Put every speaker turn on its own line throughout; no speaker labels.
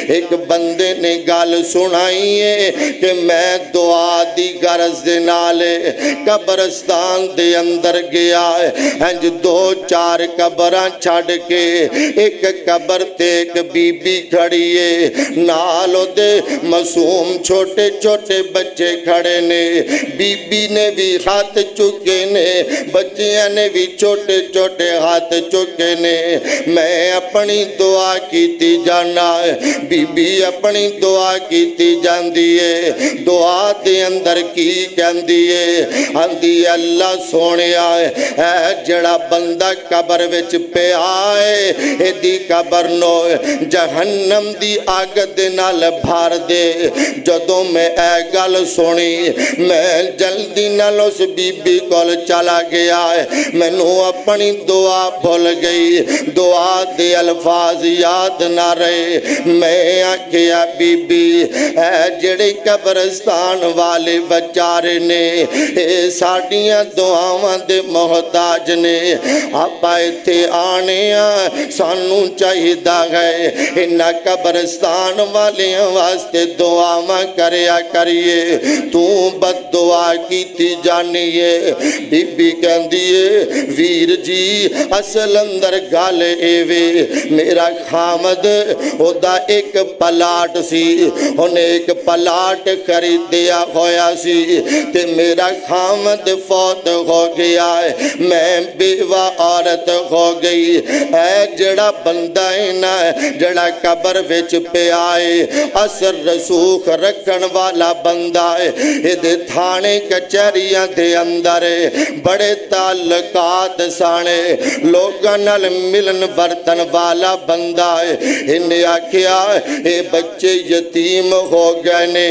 ایک بندے نے گال سنائی ہے کہ میں دعا دی غرض دے نالے قبرستان دے اندر گیا ہے ہنج دو چار قبراں چھڑ کے ایک قبر تے ایک بی بی کھڑی ہے نالو دے معصوم چھوٹے چھوٹے بچے کھڑے نے بی بی نے بھی ہاتھ چکے نے بچیاں نے بھی چھوٹے چھوٹے ہاتھ چکے نے میں اپنی دعا کیتی جانا ہے بی بی اپنی دعا کیتی جان دیئے دعا دے اندر کی کہن دیئے آندی اللہ سونے آئے اے جڑا بندہ قبر وچ پہ آئے اے دی قبر نو جہنم دی آگ دے نال بھار دے جدوں میں اے گل سونی میں جلدی نال اس بی بی کول چلا گیا ہے میں نو اپنی دعا بھول گئی دعا دے الفاظ یاد نہ رہے میں آکھیا بی بی اے جڑے قبرستان والے بچارے نے اے ساڑیاں دعاواں دے محتاج نے آپ ایتھے آنے سانو چاہیدہ گئے انہا قبرستان والے واسطے دعاواں کریا کریے تو بد دعا کیتی جانیے بی بی کہن دیئے ویر جی اصل اندر گال ایوے میرا خامد ہودا ایک پلاٹ سی انہیں ایک پلاٹ خرید دیا ہویا سی تے میرا خامد فوت ہو گیا ہے میں بیوہ عورت ہو گئی اے جڑا بندہ نا جڑا قبر وچ پہ آئے اثر رسوخ رکھن والا بندہ ہے دے تھانے کچہریاں دے اندر بڑے تعلقات سانے لوگاں نال ملن برتن والا بندہ ہے انہیں آکھیا اے بچے یتیم ہو گئے نے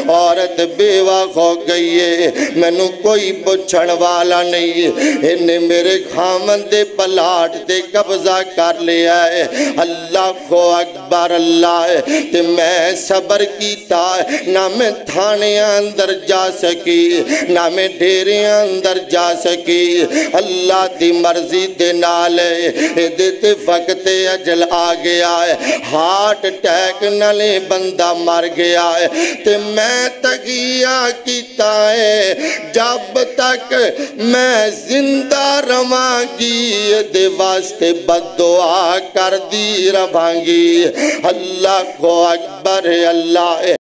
عورت بیوہ ہو گئی ہے میں نو کوئی پچھڑ والا نہیں انہیں میرے خامن دے پلاٹ تے قبضہ کر لیا ہے اللہ کو اکبر اللہ ہے تے میں صبر کیتا ہے نہ میں تھانے اندر جا سکی نہ میں ڈیرے اندر جا سکی اللہ دی مرضی دے نالے دیتے وقت اجل آ گیا ہے ہارٹ اٹیک نالے بندہ مر گیا ہے تے میں تغیہ کیتا ہے جب تک میں زندہ روانگی دے واسطے بد دعا کر دی روانگی اللہ کو اکبر اللہ